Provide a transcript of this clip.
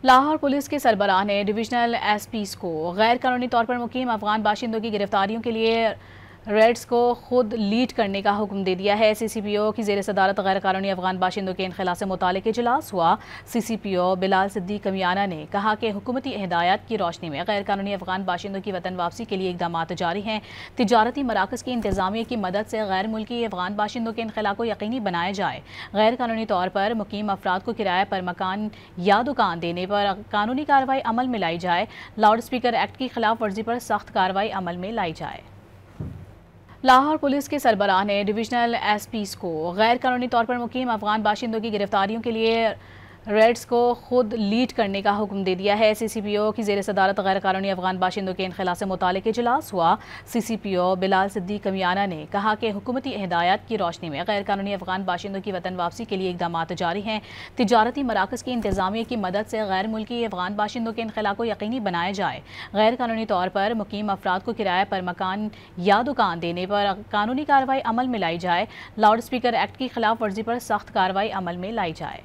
Lahore police के सरबराह ने divisional एसपीज़ को गैर कानूनी तौर पर मुकीम अफगान बाशिंदों की गिरफ्तारियों के लिए रेड्स को खुद लीड करने का हुक्म दे दिया है। CCPO की ज़ेर सदारत गैर कानूनी अफगान बाशिंदों के इनखला से मुतालिक इजलास हुआ। CCPO बिलाल सिद्दीक कमियाना ने कहा कि हुकूमती हिदायत की रोशनी में गैर कानूनी अफगान बाशिंदों की वतन वापसी के लिए इकदाम जारी हैं। तिजारती मराकज़ की इंतजामिया की मदद से गैर मुल्की अफगान बाशिंदों के इनखला को यकीनी बनाया जाए। गैर कानूनी तौर पर मुकीम अफराद को किराए पर मकान या दुकान देने पर कानूनी कार्रवाई अमल में लाई जाए। लाउड स्पीकर एक्ट की खिलाफ वर्जी पर सख्त कार्रवाई अमल में लाई जाए। लाहौर पुलिस के सरबराह ने डिविजनल एसपीज़ को गैर कानूनी तौर पर मुकीम अफगान बाशिंदों की गिरफ्तारियों के लिए रेड्स को खुद लीड करने का हुक्म दे दिया है। CCPO की ज़ेर सदारत गैर कानूनी अफगान बाशिंदों के इनखला से मुतालिक इजलास हुआ। CCPO बिलाल सिद्दीक कमियाना ने कहा कि हुकूमती हिदायत की रोशनी में गैर कानूनी अफगान बाशिंदों की वतन वापसी के लिए इकदाम जारी हैं। तिजारती मराकज़ की इंतजामिया की मदद से गैर मुल्की अफगान बाशिंदों के इनखला को यकीनी बनाया जाए। गैर कानूनी तौर पर मुकीम अफराद को किराए पर मकान या दुकान देने पर कानूनी कार्रवाई अमल में लाई जाए। लाउड स्पीकर एक्ट की खिलाफ वर्जी पर सख्त कार्रवाई अमल में लाई जाए।